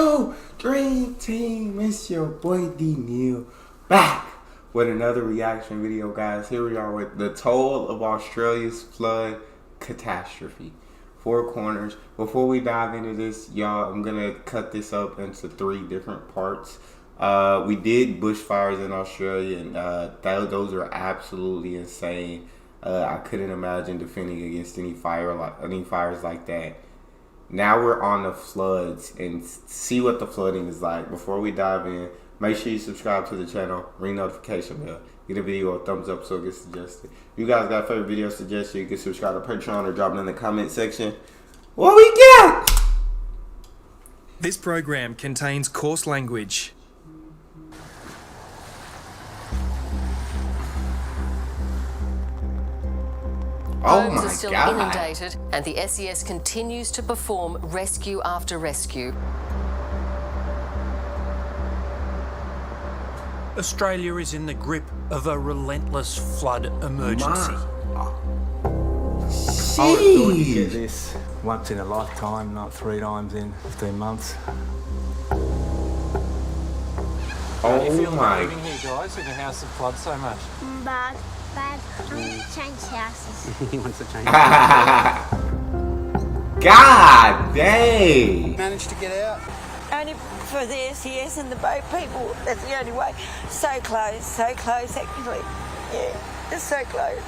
Yo, Dream Team, it's your boy D Neal back with another reaction video, guys. Here we are with the toll of Australia's flood catastrophe. Four corners. Before we dive into this, y'all, I'm gonna cut this up into 3 different parts. We did bushfires in Australia, and those are absolutely insane. I couldn't imagine defending against any fires like that. Now we're on the floods and see what the flooding is like. Before we dive in, make sure you subscribe to the channel, ring notification bell, get a video a thumbs up so it gets suggested. If you guys got a favorite video suggestion, you can subscribe to Patreon or drop it in the comment section. What we got? This program contains coarse language. Oh Homes my are still God. inundated, and the SES continues to perform rescue after rescue. Australia is in the grip of a relentless flood emergency. I would have thought you'd get this once in a lifetime, not 3 times in 15 months. How do you feel Oh about my. living here, guys, in a house that floods so much? Bad. I want to change houses. He wants to change. God dang. Managed to get out. Only for the SES and the boat people. That's the only way. So close actually. Yeah, it's so close.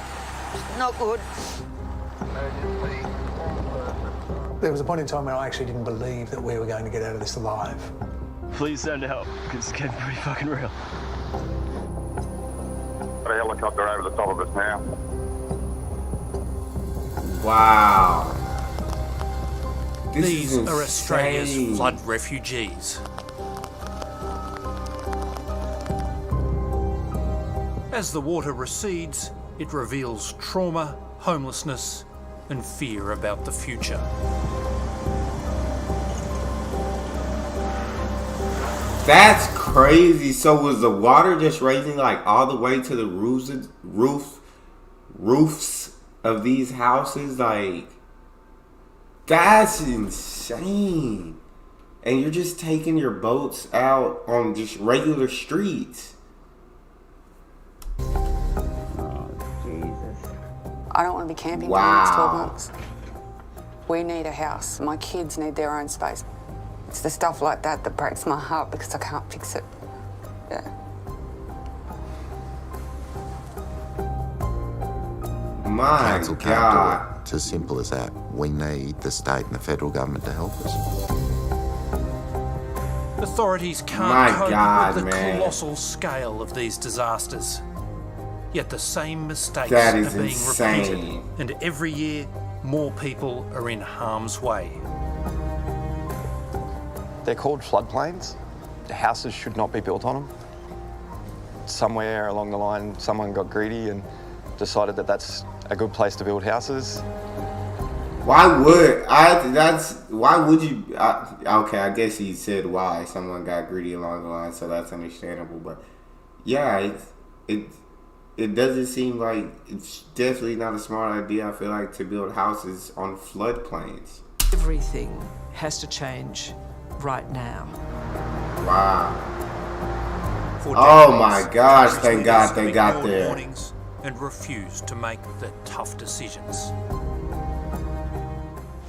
Not good. There was a point in time when I actually didn't believe that we were going to get out of this alive. Please send help, because it's getting pretty fucking real. Got a helicopter over the top of us now. Wow. This These is are Australia's insane. flood refugees. As the water recedes, it reveals trauma, homelessness, and fear about the future. That's crazy. So was the water just raising like all the way to the roofs of these houses? Like, that's insane. And you're just taking your boats out on just regular streets. Oh, Jesus. I don't want to be camping for the Wow. next 12 months. We need a house. My kids need their own space. It's the stuff like that that breaks my heart because I can't fix it. Yeah. My Council can't do God. it. It's as simple as that. We need the state and the federal government to help us. Authorities can't My cope God, with the man. colossal scale of these disasters. Yet the same mistakes That are is being insane. repeated, and every year more people are in harm's way. They're called floodplains. The houses should not be built on them. Somewhere along the line, someone got greedy and decided that that's a good place to build houses. Why would you? Okay, I guess he said why someone got greedy along the line, so that's understandable. But yeah, it doesn't seem like it's definitely not a smart idea. I feel like to build houses on floodplains. Everything has to change right now. Wow. For Oh decades, my gosh! countries' Thank leaders God have they got ignored there. warnings and refused to make the tough decisions.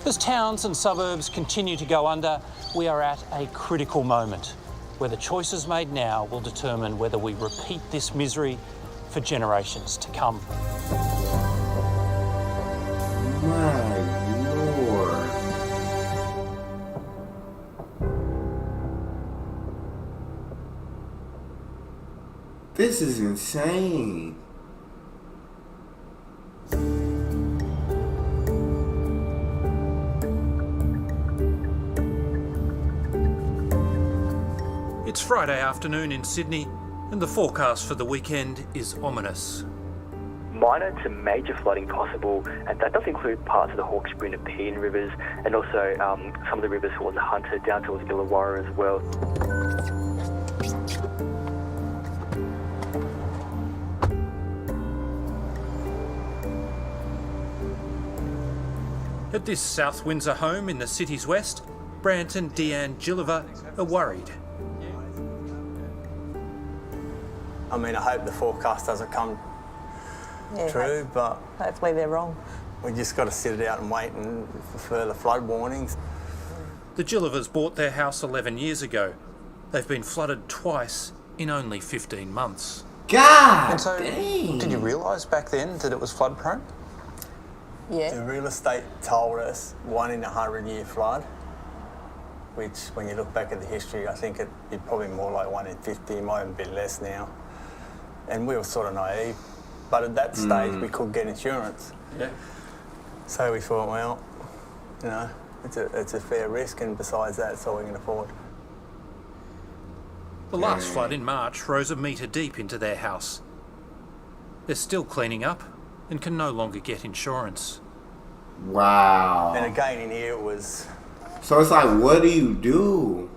As towns and suburbs continue to go under, we are at a critical moment where the choices made now will determine whether we repeat this misery for generations to come. My Lord. This is insane. It's Friday afternoon in Sydney, and the forecast for the weekend is ominous. Minor to major flooding possible, and that does include parts of the Hawkesbury and Nepean rivers, and also some of the rivers towards the Hunter, down towards Illawarra as well. At this South Windsor home in the city's west, Brant and Deanne Gilliver are worried. I mean, I hope the forecast doesn't come true, but hopefully they're wrong. we just got to sit it out and wait for further flood warnings. The Gillivers bought their house 11 years ago. They've been flooded twice in only 15 months. God And so, dang. did you realise back then that it was flood prone? The real estate told us 1 in a 100-year flood, which, when you look back at the history, I think it'd be probably more like 1 in 50, it might even be less now. And we were sort of naive, but at that stage we could get insurance. Yeah. So we thought, well, you know, it's a fair risk, and besides that, it's all we can afford. The last flood in March rose a metre deep into their house. They're still cleaning up and can no longer get insurance. Wow. And again, in here it was... So it's like, what do you do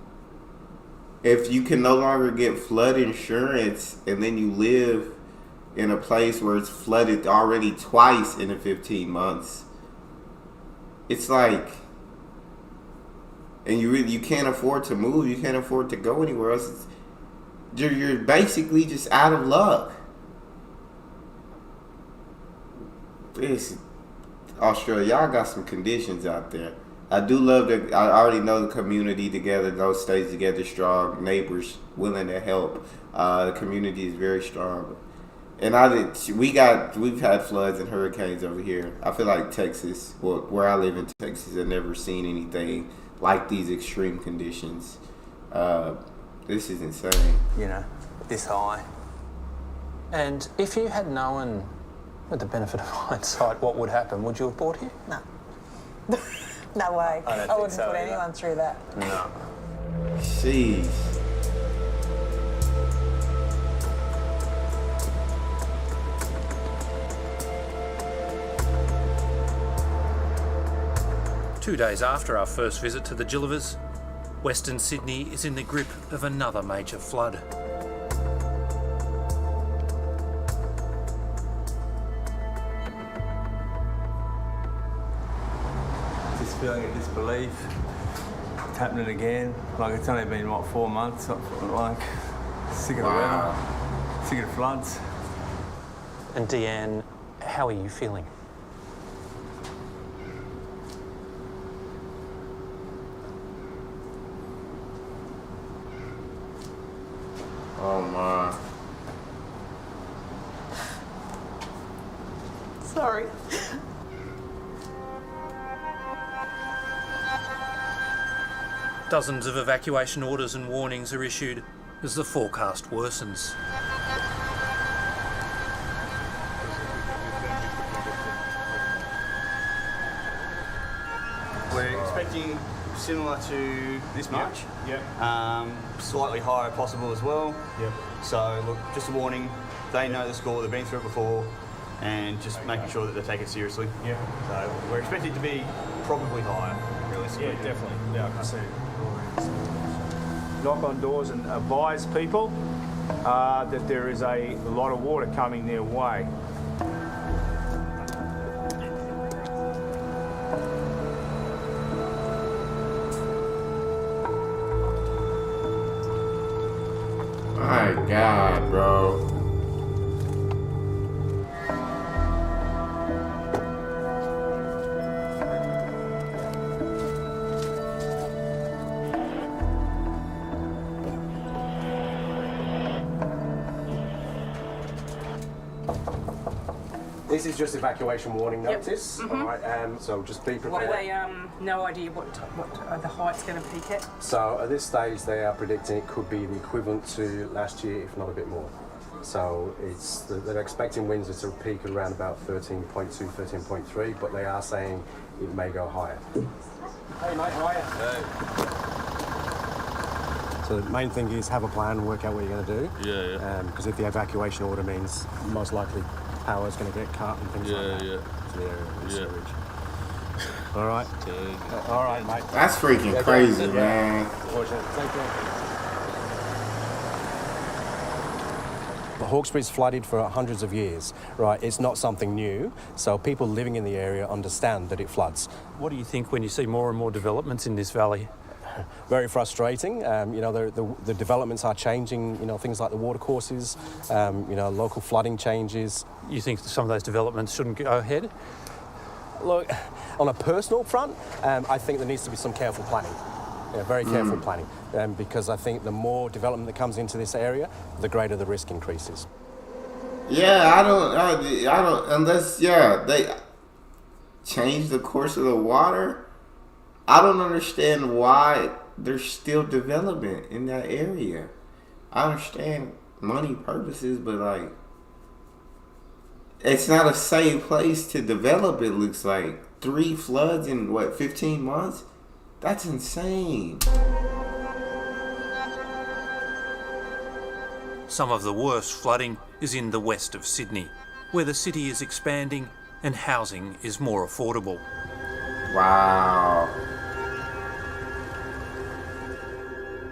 if you can no longer get flood insurance and then you live in a place where it's flooded already twice in the 15 months? It's like, and you can't afford to move, you can't afford to go anywhere else. You're basically just out of luck. Australia, y'all got some conditions out there. I do love that. I already know the community together, those stays together strong, neighbors willing to help. The community is very strong. And we've had floods and hurricanes over here. I feel like Texas, well, where I live in Texas, I've never seen anything like these extreme conditions. This is insane. You know, this high. And if you had known, with the benefit of hindsight, what would happen, would you have bought here? No. No way. I don't I think wouldn't so put either. anyone through that. No. Jeez. Two days after our first visit to the Gillivers, Western Sydney is in the grip of another major flood. This feeling of disbelief. It's happening again. Like, it's only been, 4 months? Like, sick of the weather. Sick of the floods. And Deanne, how are you feeling? Oh my. Sorry. Dozens of evacuation orders and warnings are issued as the forecast worsens. We're expecting similar to this March. Yep. Slightly higher possible as well. Yep. So look, just a warning. They know the score. They've been through it before, and just making sure that they take it seriously. Yeah. So we're expecting it to be probably higher, realistically. Yeah, definitely. Yeah, I can see it. Knock on doors and advise people that there is a lot of water coming their way. My God, bro. This is just evacuation warning notice. Mhm. All right, so just be What prepared. are they, no idea what are the heights going to peak at? So at this stage, they are predicting it could be the equivalent to last year, if not a bit more. So they're expecting winds to peak around about 13.2, 13.3, but they are saying it may go higher. Hey mate, how are you? Hey. So the main thing is have a plan and work out what you're going to do. Yeah. Because if the evacuation order means most likely power is going to get cut and things like that. To the area of sewage. All right. All right, mate. That's freaking crazy, man. Take care. Hawkesbury's flooded for hundreds of years, right? It's not something new, so people living in the area understand that it floods. What do you think when you see more and more developments in this valley? very frustrating. You know, the developments are changing, you know, things like the water courses, you know, local flooding changes. You think some of those developments shouldn't go ahead? Look, on a personal front, I think there needs to be some careful planning. Yeah, very careful planning, because I think the more development that comes into this area, the greater the risk increases. Yeah, I don't, unless, they change the course of the water. I don't understand why there's still development in that area. I understand money purposes, but like, it's not a safe place to develop, it looks like. 3 floods in, 15 months? That's insane. Some of the worst flooding is in the west of Sydney, where the city is expanding and housing is more affordable. Wow.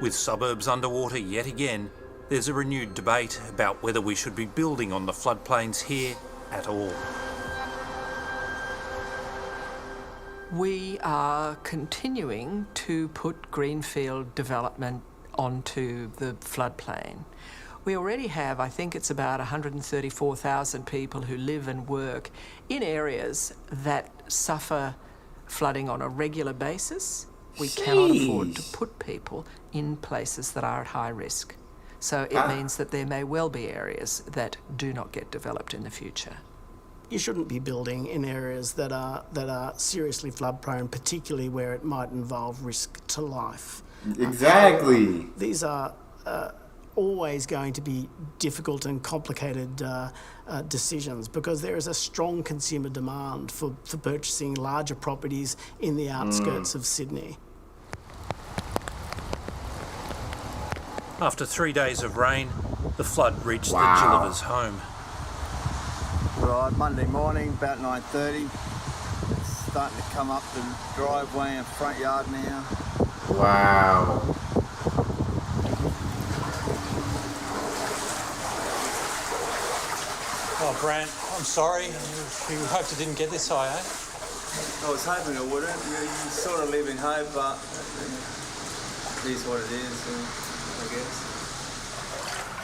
With suburbs underwater yet again, there's a renewed debate about whether we should be building on the floodplains here at all. We are continuing to put greenfield development onto the floodplain. We already have, I think it's about 134,000 people who live and work in areas that suffer flooding on a regular basis. We cannot afford to put people in places that are at high risk. So it means that there may well be areas that do not get developed in the future. You shouldn't be building in areas that are seriously flood prone, particularly where it might involve risk to life. Exactly. These are always going to be difficult and complicated decisions, because there is a strong consumer demand for purchasing larger properties in the outskirts of Sydney. After 3 days of rain, the flood reached the Gillivers' home. Right, Monday morning, about 9:30. It's starting to come up the driveway and front yard now. Wow. Oh, Brant, I'm sorry. You hoped it didn't get this high, eh? I was hoping it wouldn't. You sort of live in hope, but it is what it is, I guess.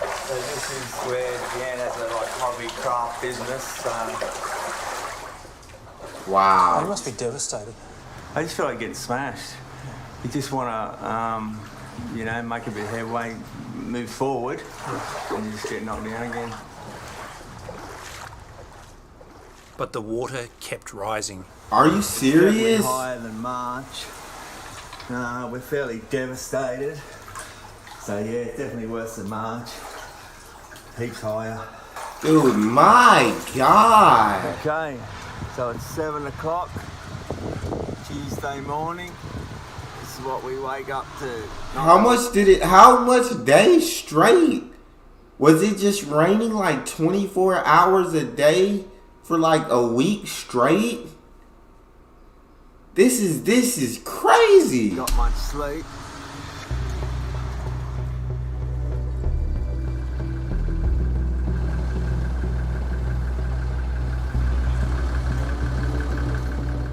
So this is where Jan has a hobby craft business. Wow. You must be devastated. I just feel like getting smashed. You just want to, make a bit of headway, move forward, and you just get knocked down again. But the water kept rising. Are you serious? It's higher than March. We're fairly devastated. So yeah, definitely worse than March. Heaps higher. Dude, my God. Okay, so it's 7 o'clock, Tuesday morning. This is what we wake up to. How much days straight? Was it just raining like 24 hours a day for like a week straight? This is crazy. Not much sleep.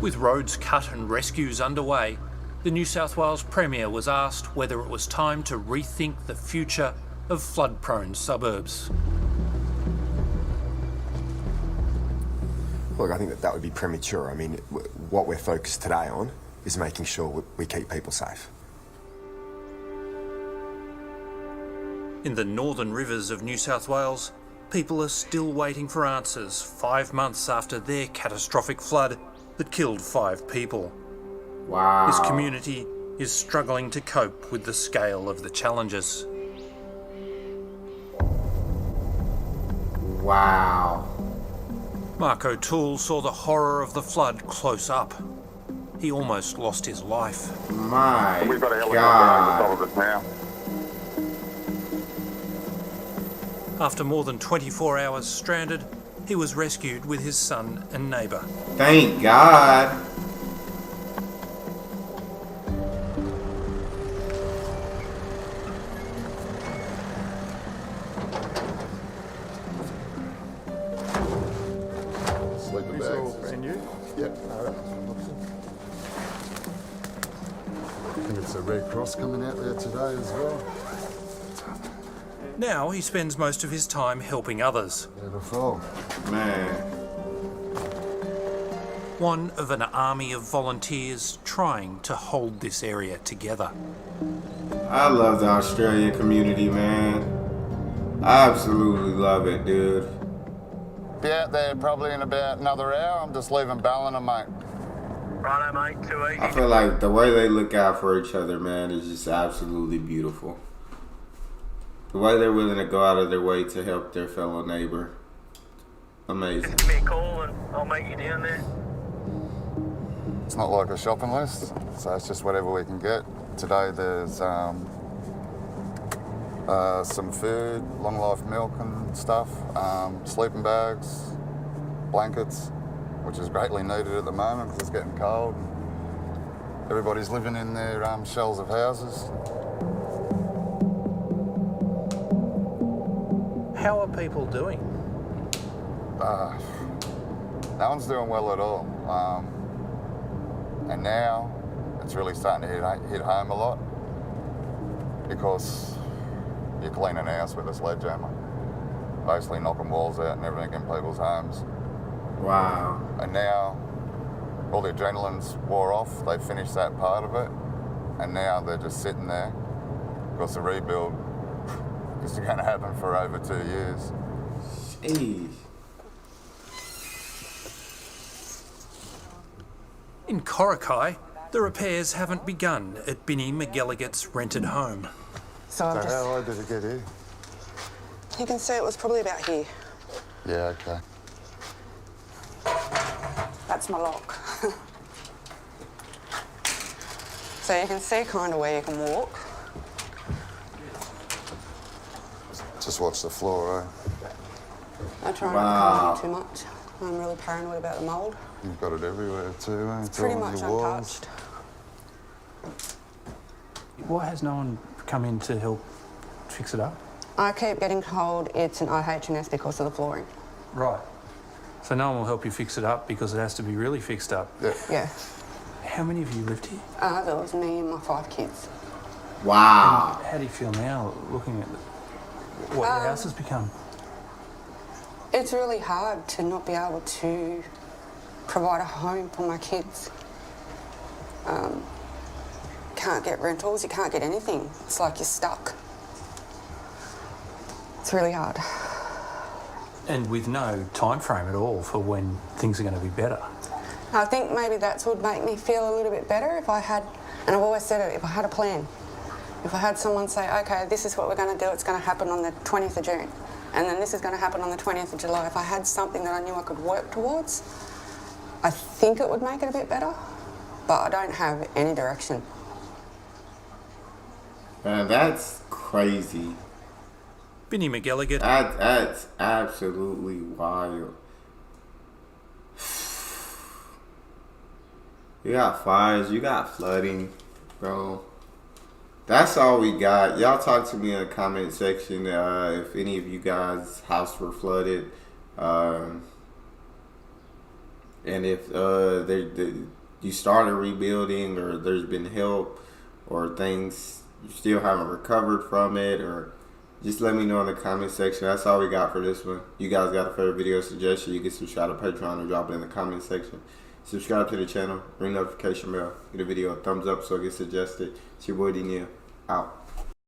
With roads cut and rescues underway, the New South Wales Premier was asked whether it was time to rethink the future of flood-prone suburbs. Look, I think that would be premature. I mean, what we're focused today on is making sure we keep people safe. In the northern rivers of New South Wales, people are still waiting for answers 5 months after their catastrophic flood that killed 5 people. Wow. This community is struggling to cope with the scale of the challenges. Wow. Mark O'Toole saw the horror of the flood close up. He almost lost his life. My We've got a helicopter God. over the top of us now. After more than 24 hours stranded, he was rescued with his son and neighbour. Thank God. Sleeping bags. Brand new? Yep. And the There's a Red Cross coming out there today as well. Now he spends most of his time helping others. Beautiful. Man. One of an army of volunteers trying to hold this area together. I love the Australian community, man. I absolutely love it, dude. Be out there probably in about another hour. I'm just leaving Ballina, mate. Righto, mate. Too easy. I feel like the way they look out for each other, man, is just absolutely beautiful. The way they're willing to go out of their way to help their fellow neighbor. Amazing. Give me a call and I'll make you down there. It's not like a shopping list, so it's just whatever we can get. Today there's some food, long life milk and stuff, sleeping bags, blankets, which is greatly needed at the moment because it's getting cold. Everybody's living in their shells of houses. How are people doing? No one's doing well at all. And now it's really starting to hit home a lot because you're cleaning a house with a sledgehammer, basically knocking walls out and everything in people's homes. Wow. And now all the adrenaline's wore off, they finished that part of it, and now they're just sitting there because the rebuild is going to happen for over 2 years. Jeez. In Corokai, the repairs haven't begun at Binny McGilligan's rented home. So I'm just... how high did it get here? You can see it was probably about here. Yeah, okay. That's my lock. So you can see kind of where you can walk. Just watch the floor, I try not to come in too much. I'm really paranoid about the mould. You've got it everywhere too, eh? It's pretty much untouched. Why has no one come in to help fix it up? I keep getting told it's an IH&S because of the flooring. Right. So no one will help you fix it up because it has to be really fixed up? Yeah. How many of you lived here? There was me and my 5 kids. Wow. And how do you feel now looking at what your house has become? It's really hard to not be able to provide a home for my kids. Can't get rentals, you can't get anything. It's like you're stuck. It's really hard. And with no time frame at all for when things are going to be better. I think maybe that would make me feel a little bit better if I had, and I've always said it, if I had a plan. If I had someone say, okay, this is what we're going to do, it's going to happen on the 20th of June, and then this is going to happen on the 20th of July. If I had something that I knew I could work towards, I think it would make it a bit better, but I don't have any direction. Man, that's crazy. Binny McGilligan. That's absolutely wild. You got fires, you got flooding, bro. That's all we got. Y'all talk to me in the comment section if any of you guys' house were flooded. And if you started rebuilding or there's been help or things you still haven't recovered from it, or just let me know in the comment section. That's all we got for this one. You guys got a favorite video suggestion, you can subscribe to Patreon or drop it in the comment section. Subscribe to the channel, ring notification bell, get a video a thumbs up so it gets suggested. It's your boy D Neal, out.